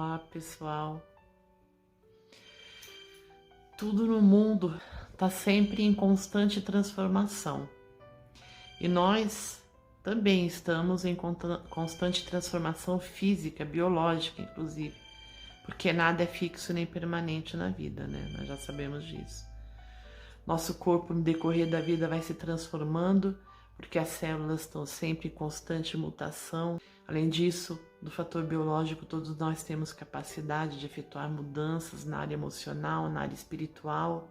Olá, pessoal. Tudo no mundo está sempre em constante transformação e nós também estamos em constante transformação física, biológica, inclusive, porque nada é fixo nem permanente na vida, né? Nós já sabemos disso. Nosso corpo, no decorrer da vida, vai se transformando porque as células estão sempre em constante mutação. Além disso, do fator biológico, todos nós temos capacidade de efetuar mudanças na área emocional, na área espiritual,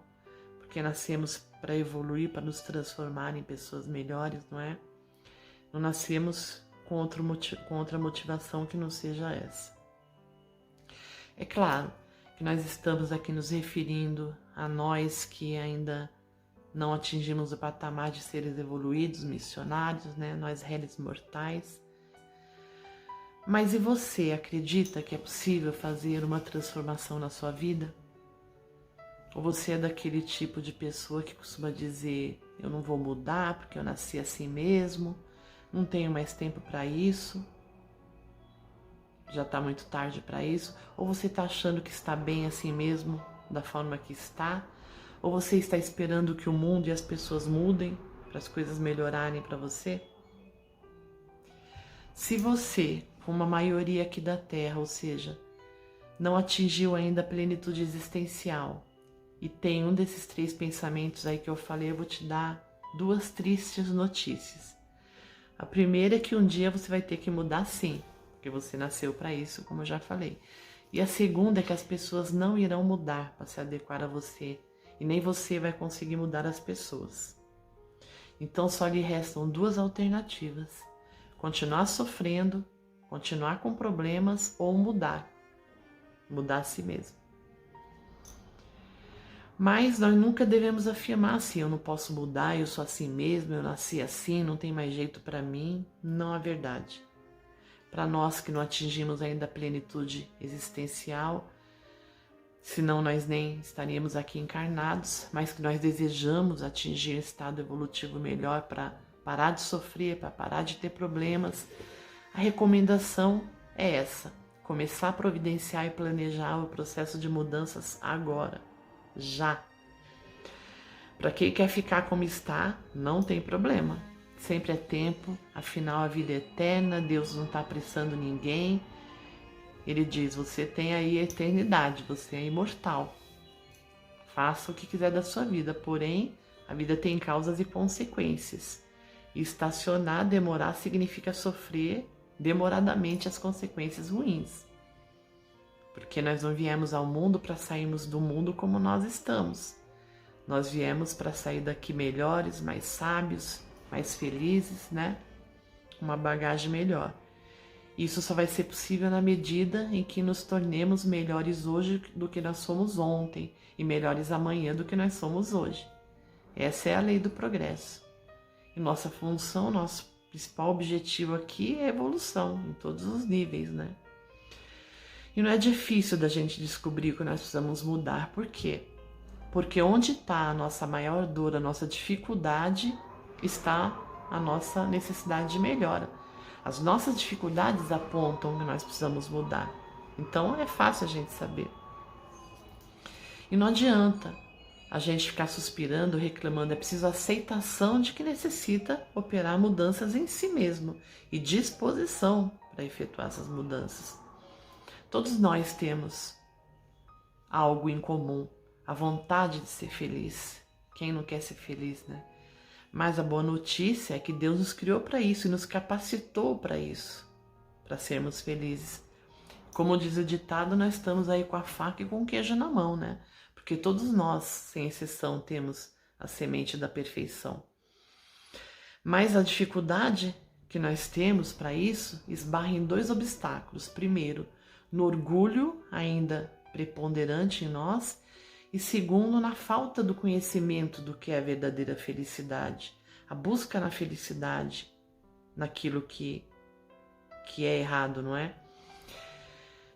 porque nascemos para evoluir, para nos transformar em pessoas melhores, não é? Não nascemos com outra motivação que não seja essa. É claro que nós estamos aqui nos referindo a nós que ainda não atingimos o patamar de seres evoluídos, missionários, né? Nós réis mortais. Mas e você acredita que é possível fazer uma transformação na sua vida? Ou você é daquele tipo de pessoa que costuma dizer: eu não vou mudar porque eu nasci assim mesmo, não tenho mais tempo para isso, já está muito tarde para isso? Ou você está achando que está bem assim mesmo, da forma que está? Ou você está esperando que o mundo e as pessoas mudem para as coisas melhorarem para você? Se você, como a maioria aqui da Terra, ou seja, não atingiu ainda a plenitude existencial e tem um desses 3 pensamentos aí que eu falei, eu vou te dar 2 tristes notícias. A primeira é que um dia você vai ter que mudar sim, porque você nasceu para isso, como eu já falei. E a segunda é que as pessoas não irão mudar para se adequar a você e nem você vai conseguir mudar as pessoas. Então só lhe restam 2 alternativas: continuar sofrendo, continuar com problemas ou mudar a si mesmo. Mas nós nunca devemos afirmar assim: eu não posso mudar, eu sou assim mesmo, eu nasci assim, não tem mais jeito para mim. Não é verdade. Para nós que não atingimos ainda a plenitude existencial, senão nós nem estaríamos aqui encarnados, mas que nós desejamos atingir um estado evolutivo melhor para parar de sofrer, para parar de ter problemas, a recomendação é essa: começar a providenciar e planejar o processo de mudanças agora, já. Para quem quer ficar como está, não tem problema, sempre é tempo, afinal a vida é eterna, Deus não está apressando ninguém. Ele diz: você tem aí a eternidade, você é imortal. Faça o que quiser da sua vida, porém, a vida tem causas e consequências. E estacionar, demorar, significa sofrer demoradamente as consequências ruins. Porque nós não viemos ao mundo para sairmos do mundo como nós estamos. Nós viemos para sair daqui melhores, mais sábios, mais felizes, né? Uma bagagem melhor. Isso só vai ser possível na medida em que nos tornemos melhores hoje do que nós somos ontem e melhores amanhã do que nós somos hoje. Essa é a lei do progresso. E nossa função, nosso principal objetivo aqui é a evolução em todos os níveis, né? E não é difícil da gente descobrir que nós precisamos mudar. Por quê? Porque onde está a nossa maior dor, a nossa dificuldade, está a nossa necessidade de melhora. As nossas dificuldades apontam que nós precisamos mudar. Então é fácil a gente saber. E não adianta a gente ficar suspirando, reclamando. É preciso aceitação de que necessita operar mudanças em si mesmo e disposição para efetuar essas mudanças. Todos nós temos algo em comum: a vontade de ser feliz. Quem não quer ser feliz, né? Mas a boa notícia é que Deus nos criou para isso e nos capacitou para isso, para sermos felizes. Como diz o ditado, nós estamos aí com a faca e com o queijo na mão, né? Porque todos nós, sem exceção, temos a semente da perfeição. Mas a dificuldade que nós temos para isso esbarra em 2 obstáculos. Primeiro, no orgulho ainda preponderante em nós, e segundo, na falta do conhecimento do que é a verdadeira felicidade, a busca na felicidade, naquilo que é errado, não é?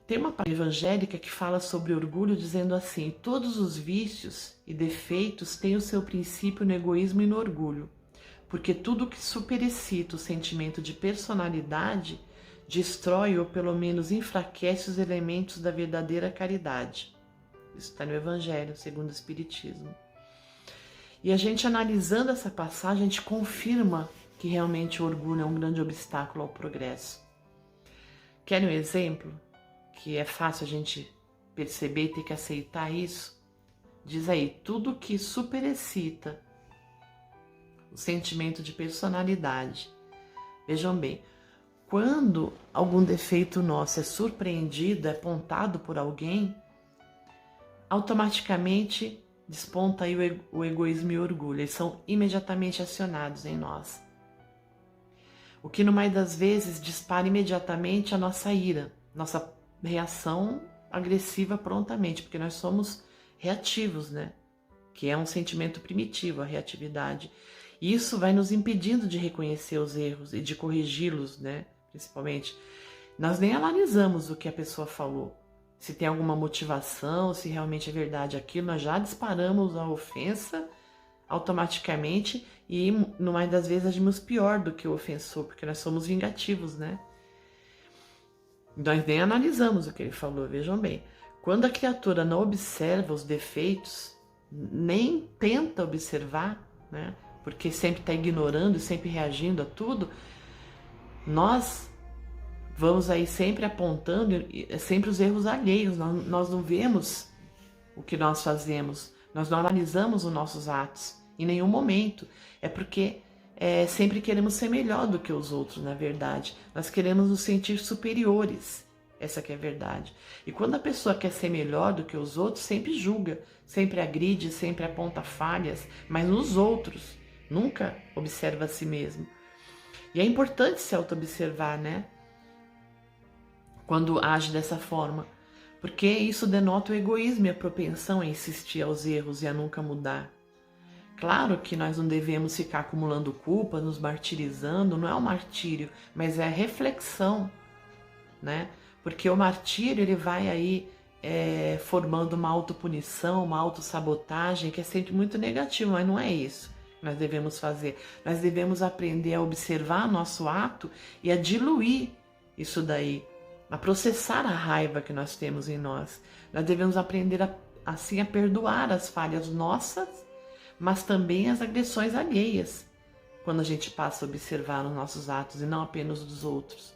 Tem uma palavra evangélica que fala sobre orgulho dizendo assim: todos os vícios e defeitos têm o seu princípio no egoísmo e no orgulho, porque tudo que superexcita o sentimento de personalidade destrói ou pelo menos enfraquece os elementos da verdadeira caridade. Isso está no Evangelho, segundo o Espiritismo. E a gente analisando essa passagem, a gente confirma que realmente o orgulho é um grande obstáculo ao progresso. Querem um exemplo? Que é fácil a gente perceber e ter que aceitar isso? Diz aí, tudo que superexcita o sentimento de personalidade. Vejam bem, quando algum defeito nosso é surpreendido, é apontado por alguém, automaticamente desponta aí o egoísmo e o orgulho. Eles são imediatamente acionados em nós. O que, no mais das vezes, dispara imediatamente a nossa ira, nossa reação agressiva prontamente, porque nós somos reativos, né? Que é um sentimento primitivo, a reatividade. E isso vai nos impedindo de reconhecer os erros e de corrigi-los, né? Principalmente. Nós nem analisamos o que a pessoa falou. Se tem alguma motivação, se realmente é verdade aquilo, nós já disparamos a ofensa automaticamente e, no mais das vezes, agimos pior do que o ofensor, porque nós somos vingativos, né? Nós nem analisamos o que ele falou, vejam bem. Quando a criatura não observa os defeitos, nem tenta observar, né? Porque sempre está ignorando e sempre reagindo a tudo, nós vamos aí sempre apontando sempre os erros alheios. Nós não vemos o que nós fazemos, nós não analisamos os nossos atos em nenhum momento. É porque sempre queremos ser melhor do que os outros, na verdade. Nós queremos nos sentir superiores, essa que é a verdade. E quando a pessoa quer ser melhor do que os outros, sempre julga, sempre agride, sempre aponta falhas, mas nos outros, nunca observa a si mesmo. E é importante se auto-observar, né? Quando age dessa forma, porque isso denota o egoísmo e a propensão a insistir aos erros e a nunca mudar. Claro que nós não devemos ficar acumulando culpa, nos martirizando, não é um martírio, mas é a reflexão, né? Porque o martírio, ele vai aí formando uma autopunição, uma autossabotagem, que é sempre muito negativo, mas não é isso que nós devemos fazer. Nós devemos aprender a observar nosso ato e a diluir isso daí, a processar a raiva que nós temos em nós. Nós devemos aprender assim a perdoar as falhas nossas, mas também as agressões alheias, quando a gente passa a observar os nossos atos e não apenas dos outros.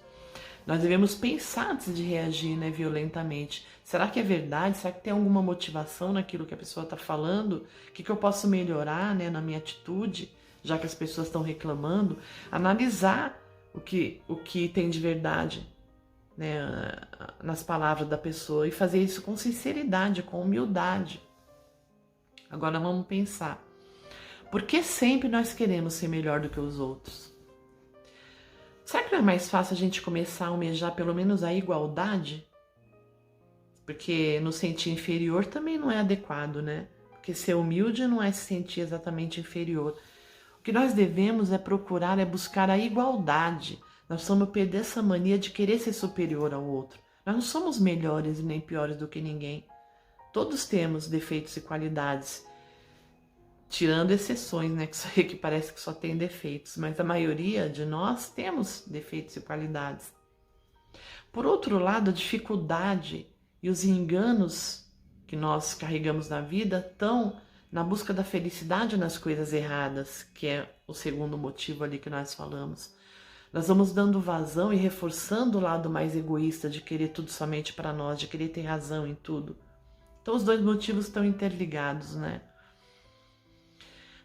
Nós devemos pensar antes de reagir, né, violentamente. Será que é verdade? Será que tem alguma motivação naquilo que a pessoa está falando? O que eu posso melhorar, né, na minha atitude, já que as pessoas estão reclamando? Analisar o que tem de verdade, né, nas palavras da pessoa e fazer isso com sinceridade, com humildade. Agora vamos pensar. Por que sempre nós queremos ser melhor do que os outros? Será que não é mais fácil a gente começar a almejar pelo menos a igualdade? Porque nos sentir inferior também não é adequado, né? Porque ser humilde não é se sentir exatamente inferior. O que nós devemos é procurar, é buscar a igualdade. Nós somos perder essa mania de querer ser superior ao outro. Nós não somos melhores e nem piores do que ninguém. Todos temos defeitos e qualidades, tirando exceções, né? Que parece que só tem defeitos, mas a maioria de nós temos defeitos e qualidades. Por outro lado, a dificuldade e os enganos que nós carregamos na vida estão na busca da felicidade nas coisas erradas, que é o segundo motivo ali que nós falamos. Nós vamos dando vazão e reforçando o lado mais egoísta de querer tudo somente para nós, de querer ter razão em tudo. Então os dois motivos estão interligados, né?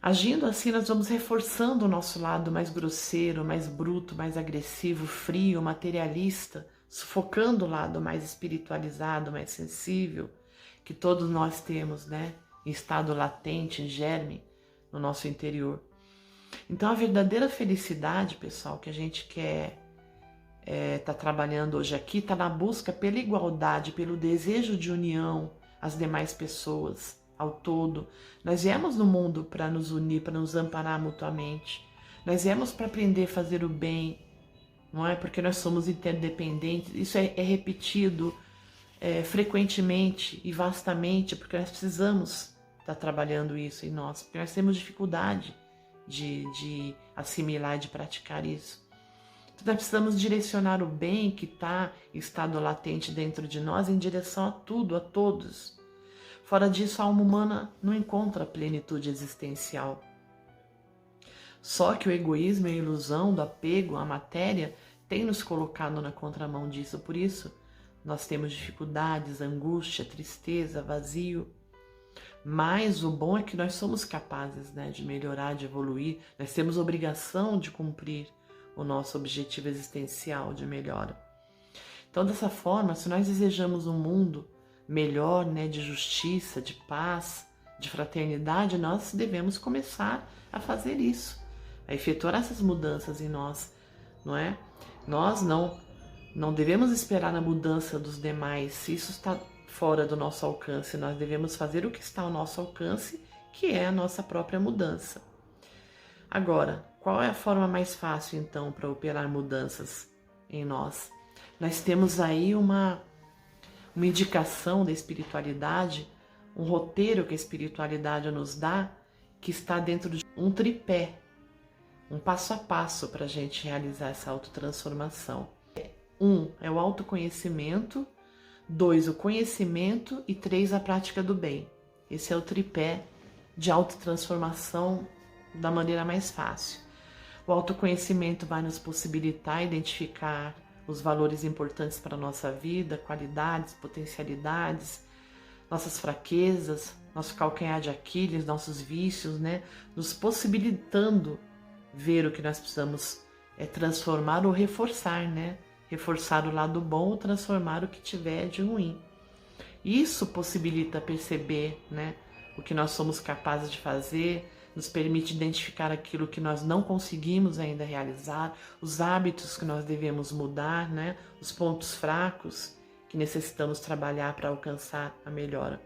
Agindo assim, nós vamos reforçando o nosso lado mais grosseiro, mais bruto, mais agressivo, frio, materialista, sufocando o lado mais espiritualizado, mais sensível, que todos nós temos, né? Em estado latente, em germe, no nosso interior. Então a verdadeira felicidade, pessoal, que a gente quer tá trabalhando hoje aqui, está na busca pela igualdade, pelo desejo de união às demais pessoas, ao todo. Nós viemos no mundo para nos unir, para nos amparar mutuamente. Nós viemos para aprender a fazer o bem, não é? Porque nós somos interdependentes. Isso é repetido frequentemente e vastamente, porque nós precisamos estar trabalhando isso em nós, porque nós temos dificuldade de assimilar, de praticar isso. Então, nós precisamos direcionar o bem que está em estado latente dentro de nós em direção a tudo, a todos. Fora disso, a alma humana não encontra a plenitude existencial. Só que o egoísmo e a ilusão do apego à matéria tem nos colocado na contramão disso. Por isso, nós temos dificuldades, angústia, tristeza, vazio. Mas o bom é que nós somos capazes, né, de melhorar, de evoluir. Nós temos obrigação de cumprir o nosso objetivo existencial de melhora. Então, dessa forma, se nós desejamos um mundo melhor, né, de justiça, de paz, de fraternidade, nós devemos começar a fazer isso, a efetuar essas mudanças em nós, não é? Nós não devemos esperar a mudança dos demais, se isso está fora do nosso alcance. Nós devemos fazer o que está ao nosso alcance, que é a nossa própria mudança. Agora, qual é a forma mais fácil, então, para operar mudanças em nós? Nós temos aí uma indicação da espiritualidade, um roteiro que a espiritualidade nos dá, que está dentro de um tripé, um passo a passo para a gente realizar essa autotransformação. 1 é o autoconhecimento, 2 o conhecimento e 3 a prática do bem. Esse é o tripé de autotransformação da maneira mais fácil. O autoconhecimento vai nos possibilitar identificar os valores importantes para a nossa vida, qualidades, potencialidades, nossas fraquezas, nosso calcanhar de Aquiles, nossos vícios, né? Nos possibilitando ver o que nós precisamos transformar ou reforçar, né? Reforçar o lado bom ou transformar o que tiver de ruim. Isso possibilita perceber, né, o que nós somos capazes de fazer, nos permite identificar aquilo que nós não conseguimos ainda realizar, os hábitos que nós devemos mudar, né, os pontos fracos que necessitamos trabalhar para alcançar a melhora.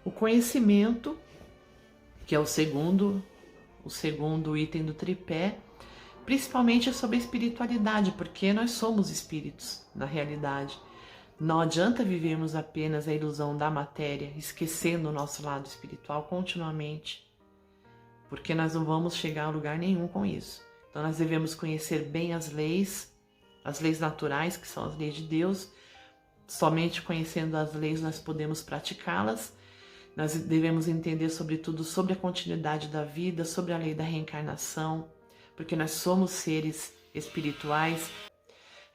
O conhecimento, que é o segundo item do tripé, principalmente sobre a espiritualidade, porque nós somos espíritos na realidade. Não adianta vivermos apenas a ilusão da matéria, esquecendo o nosso lado espiritual continuamente, porque nós não vamos chegar a lugar nenhum com isso. Então nós devemos conhecer bem as leis naturais, que são as leis de Deus. Somente conhecendo as leis nós podemos praticá-las. Nós devemos entender sobretudo sobre a continuidade da vida, sobre a lei da reencarnação, porque nós somos seres espirituais.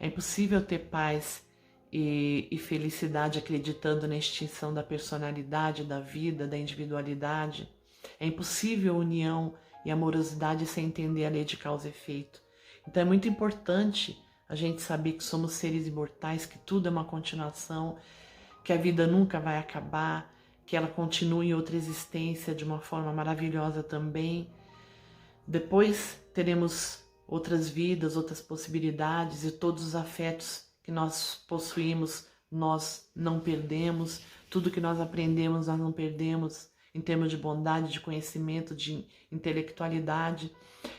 É impossível ter paz e felicidade acreditando na extinção da personalidade, da vida, da individualidade. É impossível união e amorosidade sem entender a lei de causa e efeito. Então é muito importante a gente saber que somos seres imortais, que tudo é uma continuação, que a vida nunca vai acabar, que ela continua em outra existência de uma forma maravilhosa também. Depois teremos outras vidas, outras possibilidades, e todos os afetos que nós possuímos, nós não perdemos. Tudo que nós aprendemos, nós não perdemos, em termos de bondade, de conhecimento, de intelectualidade.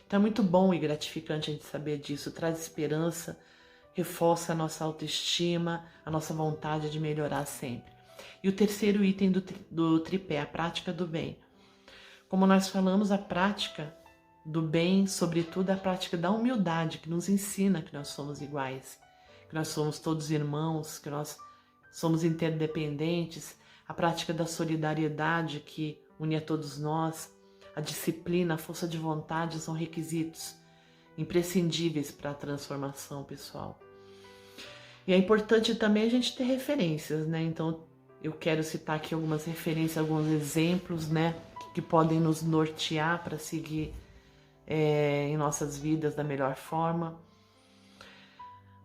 Então é muito bom e gratificante a gente saber disso, traz esperança, reforça a nossa autoestima, a nossa vontade de melhorar sempre. E o terceiro item do tripé, a prática do bem. Como nós falamos, a prática do bem, sobretudo a prática da humildade, que nos ensina que nós somos iguais, que nós somos todos irmãos, que nós somos interdependentes, a prática da solidariedade que une a todos nós, a disciplina, a força de vontade são requisitos imprescindíveis para a transformação pessoal. E é importante também a gente ter referências, né? Então eu quero citar aqui algumas referências, alguns exemplos, né, que podem nos nortear para seguir em nossas vidas da melhor forma.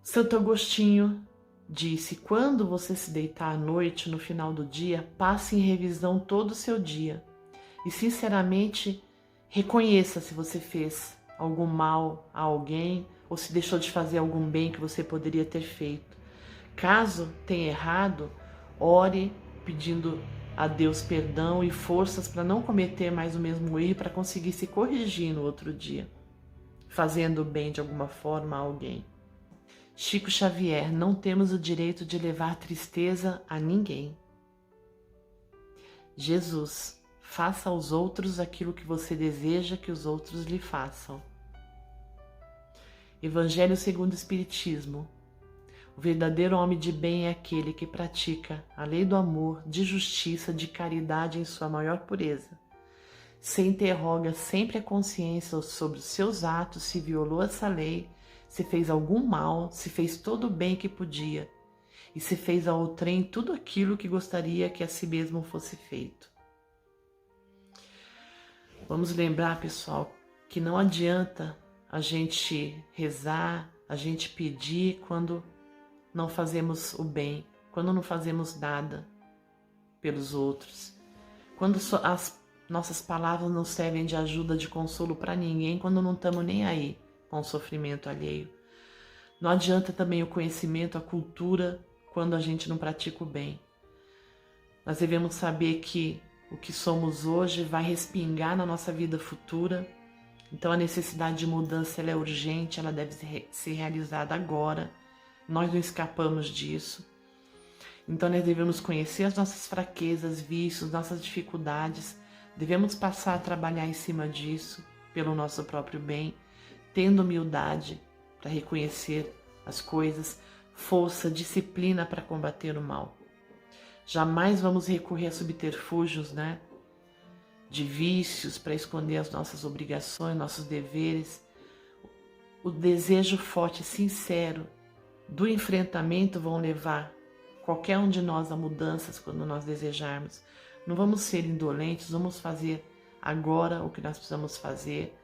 Santo Agostinho disse: quando você se deitar à noite, no final do dia, passe em revisão todo o seu dia e sinceramente reconheça se você fez algum mal a alguém ou se deixou de fazer algum bem que você poderia ter feito. Caso tenha errado, ore pedindo a Deus perdão e forças para não cometer mais o mesmo erro, para conseguir se corrigir no outro dia, fazendo bem de alguma forma a alguém. Chico Xavier: não temos o direito de levar tristeza a ninguém. Jesus: faça aos outros aquilo que você deseja que os outros lhe façam. Evangelho segundo o Espiritismo. O verdadeiro homem de bem é aquele que pratica a lei do amor, de justiça, de caridade em sua maior pureza. Se interroga sempre a consciência sobre os seus atos, se violou essa lei, se fez algum mal, se fez todo o bem que podia, e se fez a outrem tudo aquilo que gostaria que a si mesmo fosse feito. Vamos lembrar, pessoal, que não adianta a gente rezar, a gente pedir quando não fazemos o bem, quando não fazemos nada pelos outros, quando as nossas palavras não servem de ajuda, de consolo para ninguém, quando não estamos nem aí com o sofrimento alheio. Não adianta também o conhecimento, a cultura, quando a gente não pratica o bem. Nós devemos saber que o que somos hoje vai respingar na nossa vida futura. Então a necessidade de mudança ela é urgente, ela deve ser realizada agora. Nós não escapamos disso. Então nós devemos conhecer as nossas fraquezas, vícios, nossas dificuldades. Devemos passar a trabalhar em cima disso, pelo nosso próprio bem, tendo humildade para reconhecer as coisas, força, disciplina para combater o mal. Jamais vamos recorrer a subterfúgios, de vícios para esconder as nossas obrigações, nossos deveres. O desejo forte e sincero do enfrentamento vão levar qualquer um de nós a mudanças quando nós desejarmos. Não vamos ser indolentes, vamos fazer agora o que nós precisamos fazer,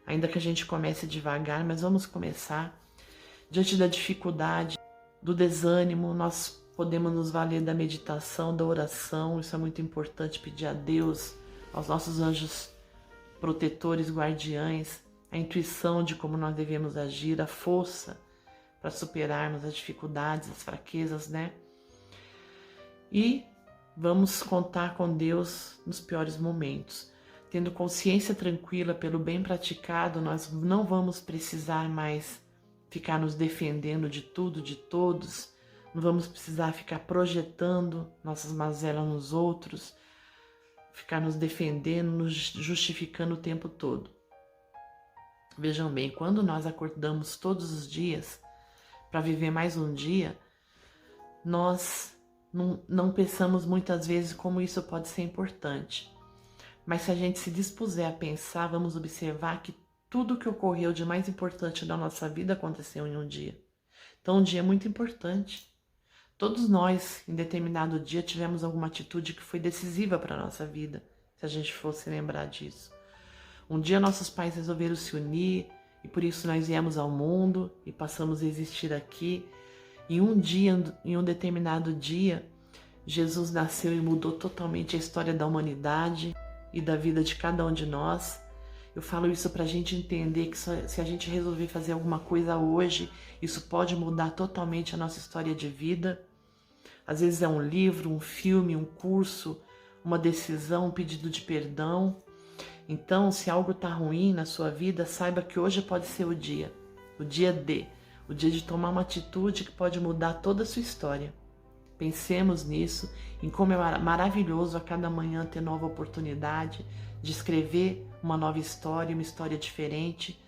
ainda que a gente comece devagar, mas vamos começar. Diante da dificuldade, do desânimo, nós podemos nos valer da meditação, da oração. Isso é muito importante, pedir a Deus, aos nossos anjos protetores, guardiães, a intuição de como nós devemos agir, a força para superarmos as dificuldades, as fraquezas, E vamos contar com Deus nos piores momentos. Tendo consciência tranquila pelo bem praticado, nós não vamos precisar mais ficar nos defendendo de tudo, de todos. Não vamos precisar ficar projetando nossas mazelas nos outros, ficar nos defendendo, nos justificando o tempo todo. Vejam bem, quando nós acordamos todos os dias para viver mais um dia, nós não pensamos muitas vezes como isso pode ser importante. Mas se a gente se dispuser a pensar, vamos observar que tudo que ocorreu de mais importante na nossa vida aconteceu em um dia. Então um dia é muito importante. Todos nós, em determinado dia, tivemos alguma atitude que foi decisiva para a nossa vida, se a gente fosse lembrar disso. Um dia nossos pais resolveram se unir e por isso nós viemos ao mundo e passamos a existir aqui. Em um dia, em um determinado dia, Jesus nasceu e mudou totalmente a história da humanidade e da vida de cada um de nós. Eu falo isso para a gente entender que se a gente resolver fazer alguma coisa hoje, isso pode mudar totalmente a nossa história de vida. Às vezes é um livro, um filme, um curso, uma decisão, um pedido de perdão. Então, se algo está ruim na sua vida, saiba que hoje pode ser o dia de tomar uma atitude que pode mudar toda a sua história. Pensemos nisso, em como é maravilhoso a cada manhã ter nova oportunidade de escrever uma nova história, uma história diferente.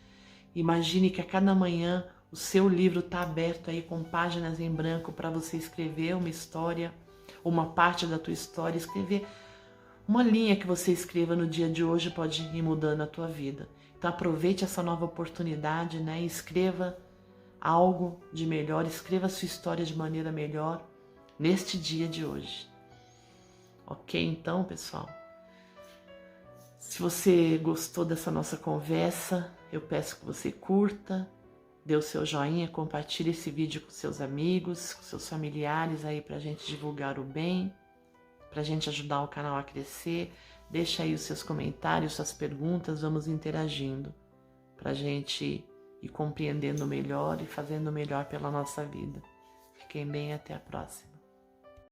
Imagine que a cada manhã o seu livro está aberto aí com páginas em branco para você escrever uma história, uma parte da tua história, escrever uma linha que você escreva no dia de hoje pode ir mudando a tua vida. Então aproveite essa nova oportunidade, e escreva algo de melhor, escreva a sua história de maneira melhor neste dia de hoje. Ok, então, pessoal? Se você gostou dessa nossa conversa, eu peço que você curta, dê o seu joinha, compartilhe esse vídeo com seus amigos, com seus familiares aí pra gente divulgar o bem, pra gente ajudar o canal a crescer. Deixa aí os seus comentários, suas perguntas, vamos interagindo pra gente ir compreendendo melhor e fazendo melhor pela nossa vida. Fiquem bem, até a próxima.